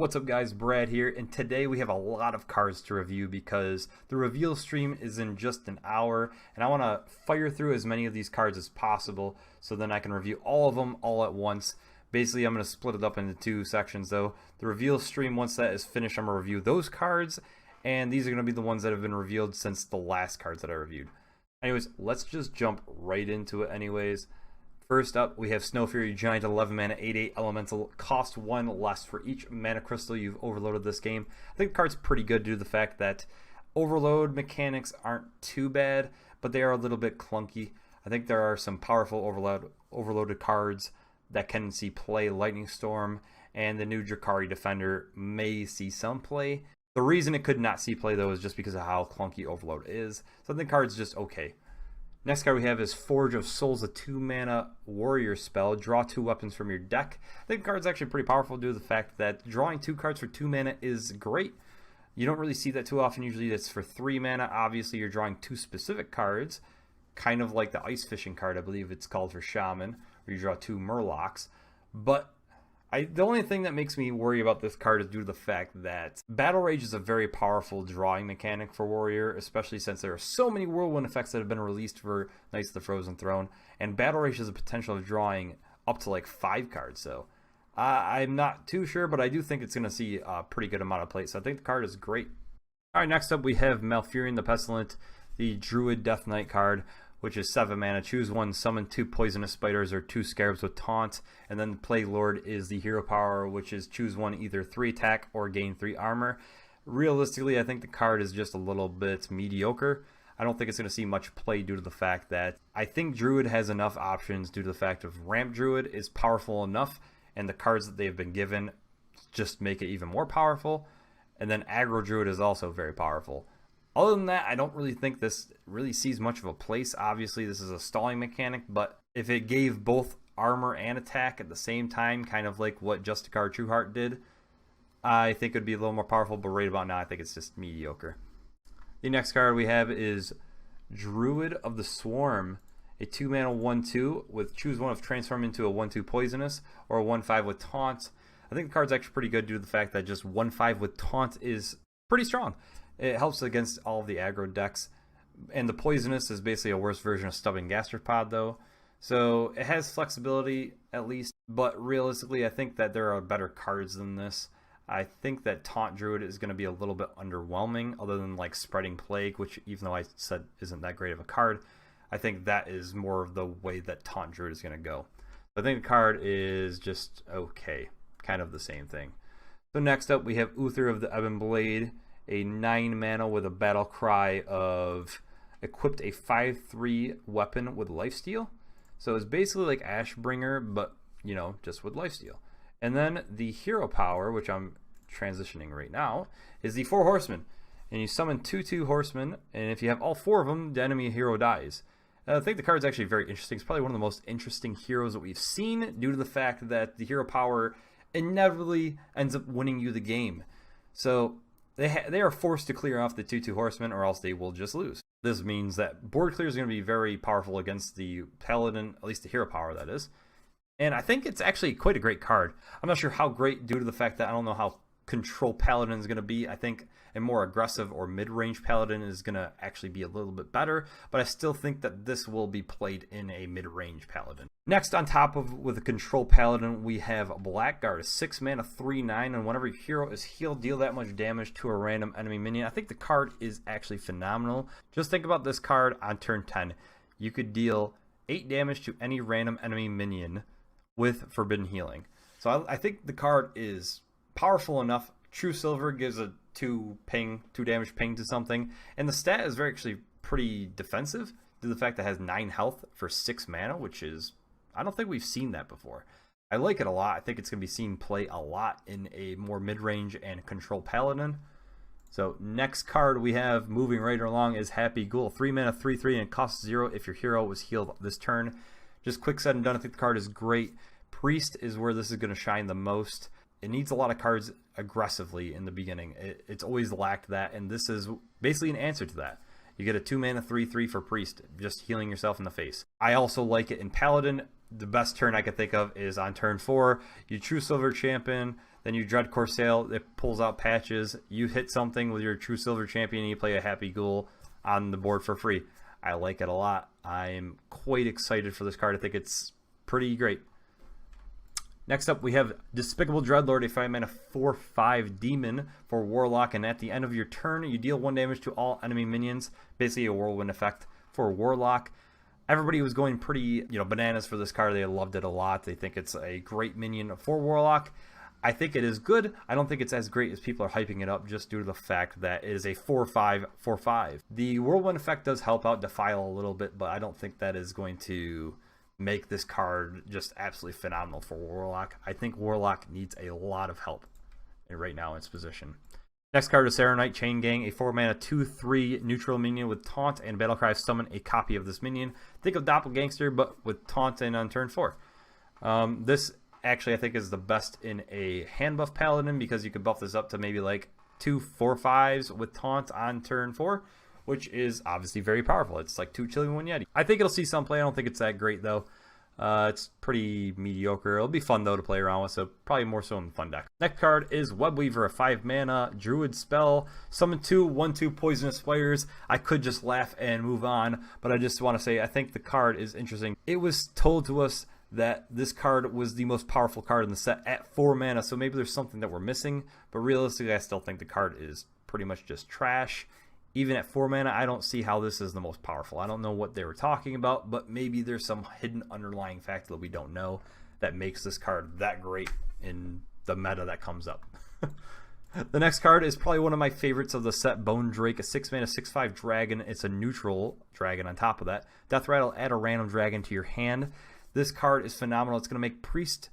What's up guys, Brad here, and today we have a lot of cards to review because the reveal stream is in just an hour and I want to fire through as many of these cards as possible so then I can review all of them all at once. Basically I'm going to split it up into two sections though. The reveal stream, once that is finished, I'm going to review those cards, and these are going to be the ones that have been revealed since the last cards that I reviewed. Anyways, let's just jump right into it anyways. First up, we have Snow Fury Giant, 11 mana, 8/8 elemental, cost 1 less for each mana crystal you've overloaded this game. I think the card's pretty good due to the fact that overload mechanics aren't too bad, but they are a little bit clunky. I think there are some powerful overloaded cards that can see play. Lightning Storm and the new Drakari Defender may see some play. The reason it could not see play though is just because of how clunky overload is. So I think the card's just okay. Next card we have is Forge of Souls, a 2 mana warrior spell. Draw 2 weapons from your deck. I think the card's actually pretty powerful due to the fact that drawing 2 cards for 2 mana is great. You don't really see that too often. Usually it's for 3 mana. Obviously you're drawing 2 specific cards, kind of like the Ice Fishing card, I believe it's called, for Shaman, where you draw 2 Murlocs. But the only thing that makes me worry about this card is due to the fact that Battle Rage is a very powerful drawing mechanic for Warrior, especially since there are so many Whirlwind effects that have been released for Knights of the Frozen Throne, and Battle Rage has a potential of drawing up to like 5 cards. So I'm not too sure, but I do think it's going to see a pretty good amount of play, so I think the card is great. Alright, next up we have Malfurion the Pestilent, the Druid Death Knight card, which is 7 mana. Choose 1, summon 2 poisonous spiders or 2 scarabs with taunt, and then Plague Lord is the hero power, which is choose 1, either 3 attack or gain 3 armor. Realistically, I think the card is just a little bit mediocre. I don't think it's going to see much play due to the fact that I think Druid has enough options due to the fact of Ramp Druid is powerful enough, and the cards that they've been given just make it even more powerful, and then Aggro Druid is also very powerful. Other than that, I don't really think this really sees much of a place. Obviously, this is a stalling mechanic, but if it gave both armor and attack at the same time, kind of like what Justicar Trueheart did, I think it would be a little more powerful, but right about now, I think it's just mediocre. The next card we have is Druid of the Swarm, a 2 mana 1/2 with choose 1 of transform into a 1/2 poisonous or a 1/5 with taunt. I think the card's actually pretty good due to the fact that just 1/5 with taunt is pretty strong. It helps against all of the aggro decks, and the poisonous is basically a worse version of Stubborn Gastropod though. So it has flexibility at least, but realistically I think that there are better cards than this. I think that Taunt Druid is going to be a little bit underwhelming, other than like Spreading Plague, which even though I said isn't that great of a card, I think that is more of the way that Taunt Druid is going to go. I think the card is just okay, kind of the same thing. So next up we have Uther of the Ovenblade, a 9 mana with a battle cry of equipped a 5/3 weapon with lifesteal. So it's basically like Ashbringer, but you know, just with lifesteal. And then the hero power, which I'm transitioning right now, is the 4 Horsemen. And you summon 2/2 Horsemen, and if you have all 4 of them, the enemy hero dies. I think the card's actually very interesting. It's probably one of the most interesting heroes that we've seen due to the fact that the hero power inevitably ends up winning you the game. So they are forced to clear off the 2/2 Horsemen, or else they will just lose. This means that Boar Clear is going to be very powerful against the Paladin, at least the hero power that is. And I think it's actually quite a great card. I'm not sure how great due to the fact that I don't know how Control Paladin is going to be. I think a more aggressive or mid-range Paladin is going to actually be a little bit better, but I still think that this will be played in a mid-range Paladin. Next, on top of with the Control Paladin, we have Blackguard, a 6 mana 3/9, and whenever your hero is healed, deal that much damage to a random enemy minion. I think the card is actually phenomenal. Just think about this card on turn 10. You could deal 8 damage to any random enemy minion with Forbidden Healing. So I think the card is powerful enough. True Silver gives a 2 damage ping to something, and the stat is actually pretty defensive due to the fact that it has 9 health for 6 mana, which is, I don't think we've seen that before. I like it a lot. I think it's going to be seen play a lot in a more mid-range and Control Paladin. So next card we have, moving right along, is Happy Ghoul, 3 mana 3/3, and it costs 0 if your hero was healed this turn. Just quick said and done. I think the card is great. Priest is where this is going to shine the most. It needs a lot of cards aggressively in the beginning. It's always lacked that, and this is basically an answer to that. You get a 2 mana 3/3 for Priest, just healing yourself in the face. I also like it in Paladin. The best turn I could think of is on turn 4. You True Silver Champion Then you Dread Corsair, it pulls out patches. You hit something with your True Silver Champion and you play a Happy Ghoul on the board for free. I like it a lot. I'm quite excited for this card. I think it's pretty great. Next up, we have Despicable Druglord, a 5-mana 4/5 demon for Warlock, and at the end of your turn, you deal 1 damage to all enemy minions. Basically a whirlwind effect for Warlock. Everybody was going pretty, bananas for this card. They loved it a lot. They think it's a great minion for Warlock. I think it is good. I don't think it's as great as people are hyping it up just due to the fact that it is a 4/5 4/5. The whirlwind effect does help out Defile a little bit, but I don't think that is going to make this card just absolutely phenomenal for Warlock. I think Warlock needs a lot of help right now in its position. Next card is Saronite Chain Gang, a 4-mana 2/3 neutral minion with Taunt and Battlecry. Summon a copy of this minion. Think of Doppelgangster, but with Taunt and on turn 4. This actually I think is the best in a hand buff Paladin, because you could buff this up to maybe like 2 4/5s with Taunt on turn 4, which is obviously very powerful. It's like 2 Chilling 1 Yeti. I think it'll see some play. I don't think it's that great though. It's pretty mediocre. It'll be fun though to play around with, so probably more so in the fun deck. Next card is Webweaver, a 5-mana Druid spell. Summon 2 1/2 poisonous fires. I could just laugh and move on, but I just want to say I think the card is interesting. It was told to us that this card was the most powerful card in the set at 4 mana, so maybe there's something that we're missing, but realistically I still think the card is pretty much just trash. Even at 4 mana, I don't see how this is the most powerful. I don't know what they were talking about, but maybe there's some hidden underlying factor that we don't know that makes this card that great in the meta that comes up. The next card is probably one of my favorites of the set, Bone Drake, a 6-mana 6/5 dragon. It's a neutral dragon on top of that. Death Rattle, add a random dragon to your hand. This card is phenomenal. It's going to make Priest,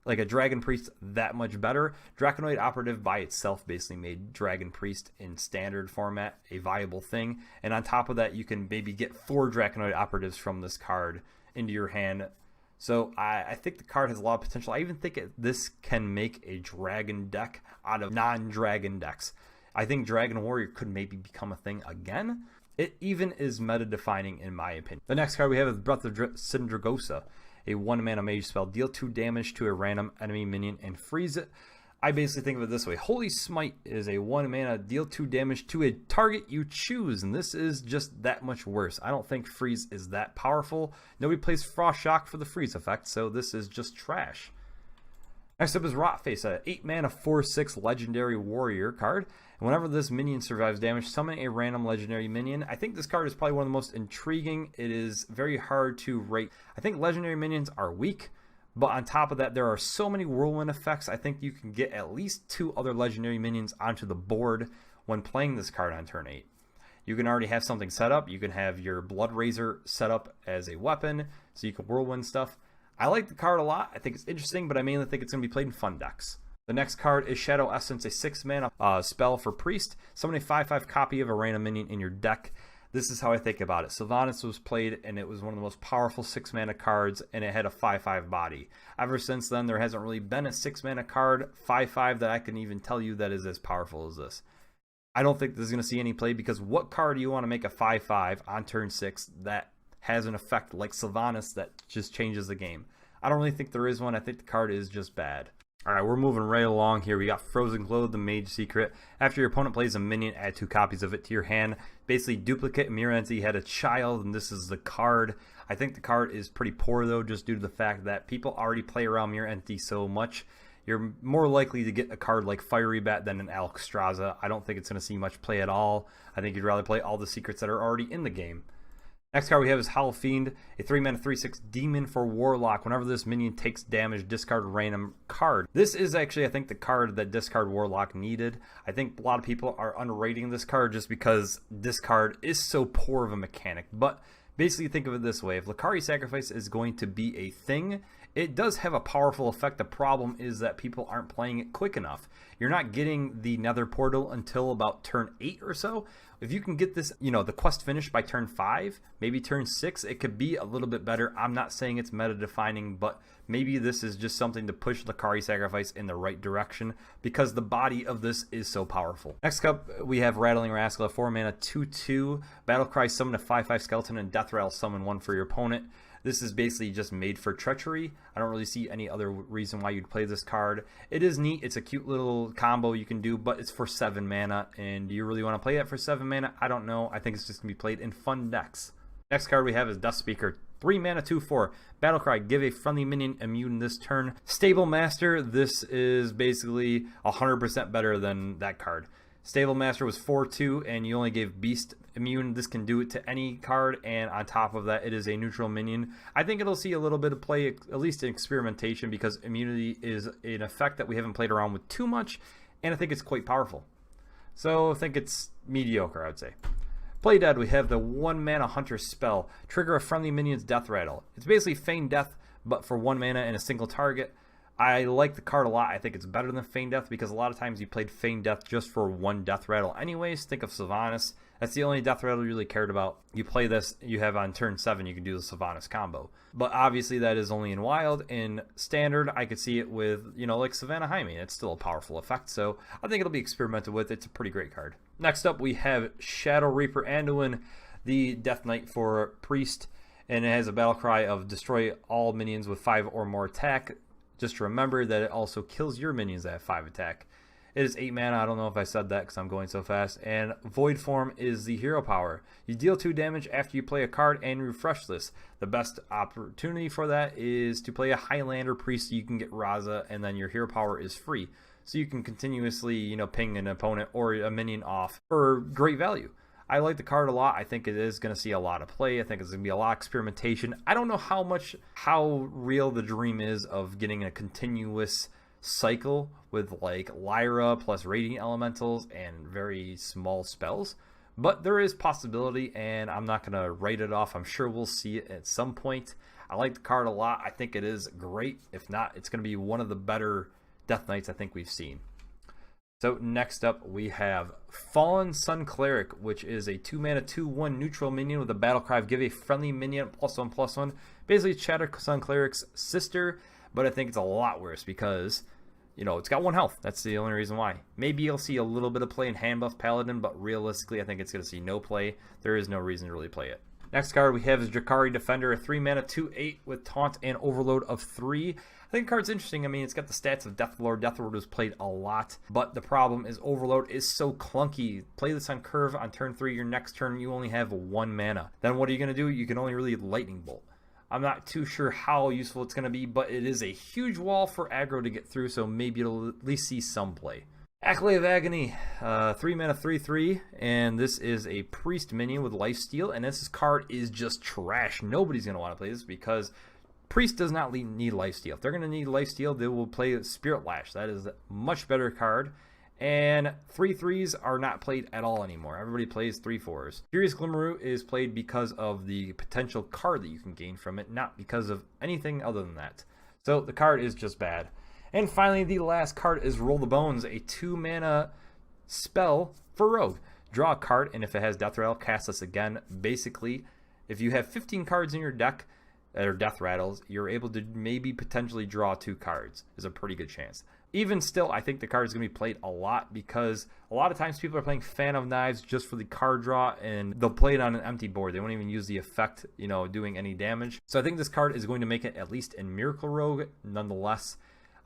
like a Dragon Priest, that much better. Draconoid Operative by itself basically made Dragon Priest in standard format a viable thing. And on top of that, you can maybe get 4 Draconoid Operatives from this card into your hand. So I think the card has a lot of potential. I even think this can make a dragon deck out of non-dragon decks. I think Dragon Warrior could maybe become a thing again. It even is meta-defining in my opinion. The next card we have is Breath of Sindragosa, a 1-mana mage spell. Deal 2 damage to a random enemy minion and freeze it. I basically think of it this way. Holy Smite is a 1-mana, deal 2 damage to a target you choose, and this is just that much worse. I don't think freeze is that powerful. Nobody plays Frost Shock for the freeze effect, so this is just trash. Next up is Rotface, a 8-mana 4/6 legendary warrior card. And whenever this minion survives damage, summon a random legendary minion. I think this card is probably one of the most intriguing. It is very hard to rate. I think legendary minions are weak, but on top of that, there are so many whirlwind effects. I think you can get at least 2 other legendary minions onto the board when playing this card on turn 8. You can already have something set up. You can have your Blood Razor set up as a weapon, so you can whirlwind stuff. I like the card a lot. I think it's interesting, but I mainly think it's going to be played in fun decks. The next card is Shadow Essence, a 6-mana spell for Priest. Summon a 5/5 copy of a random minion in your deck. This is how I think about it. Sylvanas was played, and it was one of the most powerful 6-mana cards, and it had a 5/5 body. Ever since then, there hasn't really been a 6-mana card, 5/5, that I can even tell you that is as powerful as this. I don't think this is going to see any play, because what card do you want to make a 5/5 on turn 6 that has an effect like Sylvanas that just changes the game? I don't really think there is one. I think the card is just bad. Alright, we're moving right along here. We got Frozen Clothed, the Mage Secret. After your opponent plays a minion, add 2 copies of it to your hand. Basically, duplicate Mirror Entity had a child, and this is the card. I think the card is pretty poor, though, just due to the fact that people already play around Mirror Entity so much. You're more likely to get a card like Fiery Bat than an Alexstrasza. I don't think it's going to see much play at all. I think you'd rather play all the secrets that are already in the game. Next card we have is Howthemed, a 3-mana 3/6 demon for Warlock. Whenever this minion takes damage, discard a random card. This is actually, I think, the card that discard Warlock needed. I think a lot of people are underrating this card just because this card is so poor of a mechanic. But basically think of it this way. If Lakari Sacrifice is going to be a thing, it does have a powerful effect. The problem is that people aren't playing it quick enough. You're not getting the Nether Portal until about turn 8 or so. If you can get this, the quest finished by turn 5, maybe turn 6, it could be a little bit better. I'm not saying it's meta defining, but maybe this is just something to push Lakari Sacrifice in the right direction, because the body of this is so powerful. Next up, we have Rattling Rascal, a 4-mana 2/2 Battlecry. Summon a 5/5 skeleton, and Death Rattle, summon 1 for your opponent. This is basically just made for treachery. I don't really see any other reason why you'd play this card. It is neat. It's a cute little combo you can do, but it's for 7 mana. And do you really want to play it for 7 mana? I don't know. I think it's just going to be played in fun decks. Next card we have is Death Speaker. 3 mana, 2/4. Battlecry. Give a friendly minion immune this turn. Stable Master. This is basically 100% better than that card. Stable Master was 4/2, and you only gave Beast immune. This can do it to any card, and on top of that, it is a neutral minion. I think it'll see a little bit of play, at least in experimentation, because immunity is an effect that we haven't played around with too much, and I think it's quite powerful. So I think it's mediocre, I'd say. Play dead, we have the 1 mana Hunter spell. Trigger a friendly minion's death rattle. It's basically Feign Death, but for 1 mana and a single target. I like the card a lot. I think it's better than Feign Death because a lot of times you played Feign Death just for 1 death rattle anyways. Think of Sylvanas. That's the only death rattle you really cared about. You play this, you have on turn 7, you can do the Sylvanas combo. But obviously that is only in Wild. In Standard, I could see it with, like Savannah Jaime. It's still a powerful effect, so I think it'll be experimented with. It's a pretty great card. Next up, we have Shadow Reaper Anduin, the Death Knight for Priest, and it has a battle cry of destroy all minions with 5 or more attack. Just remember that it also kills your minions that have 5 attack. It is 8 mana. I don't know if I said that because I'm going so fast. And Void Form is the hero power. You deal 2 damage after you play a card and refresh this. The best opportunity for that is to play a Highlander Priest so you can get Raza, and then your hero power is free. So you can continuously, ping an opponent or a minion off for great value. I like the card a lot. I think it is going to see a lot of play. I think it's going to be a lot of experimentation. I don't know how real the dream is of getting a continuous cycle with like Lyra plus Radiant Elementals and very small spells. But there is possibility, and I'm not going to write it off. I'm sure we'll see it at some point. I like the card a lot. I think it is great. If not, it's going to be one of the better Death Knights I think we've seen. So next up we have Fallen Sun Cleric, which is a 2 mana 2/1 neutral minion with a battle cry of give a friendly minion +1/+1. Basically Shatter Sun Cleric's sister, but I think it's a lot worse because it's got 1 health. That's the only reason why. Maybe you'll see a little bit of play in Hand Buff Paladin, but realistically I think it's going to see no play. There is no reason to really play it. Next card we have is Drakari Defender, a 3 mana 2/8 with Taunt and Overload of 3. I think the card's interesting. I mean, it's got the stats of Deathlord. Deathlord was played a lot, but the problem is Overload is so clunky. Play this on curve on turn 3. Your next turn, you only have 1 mana. Then what are you going to do? You can only really Lightning Bolt. I'm not too sure how useful it's going to be, but it is a huge wall for aggro to get through, so maybe it'll at least see some play. Accolade of Agony, 3 mana 3/3, and this is a Priest minion with Lifesteal, and this card is just trash. Nobody's going to want to play this because Priest does not need Lifesteal. If they're going to need Lifesteal, they will play Spirit Lash. That is a much better card. And 3/3s are not played at all anymore. Everybody plays 3/4s. Furious Glimmerroot is played because of the potential card that you can gain from it, not because of anything other than that. So the card is just bad. And finally, the last card is Roll the Bones, a 2 mana spell for Rogue. Draw a card, and if it has Death Rattle, cast this again. Basically, if you have 15 cards in your deck that are Death Rattles, you're able to maybe potentially draw 2 cards. There's a pretty good chance. Even still, I think the card is going to be played a lot because a lot of times people are playing Fan of Knives just for the card draw, and they'll play it on an empty board. They won't even use the effect, doing any damage. So I think this card is going to make it at least in Miracle Rogue. Nonetheless,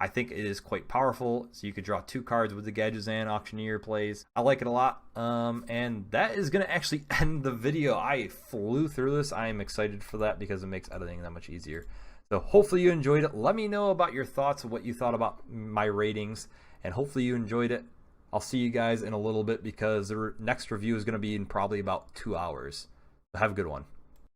I think it is quite powerful, so you could draw 2 cards with the Gadgetzan Auctioneer plays. I like it a lot, and that is going to actually end the video. I flew through this. I am excited for that because it makes editing that much easier. So hopefully you enjoyed it. Let me know about your thoughts, what you thought about my ratings, and hopefully you enjoyed it. I'll see you guys in a little bit because the next review is going to be in probably about 2 hours. So have a good one.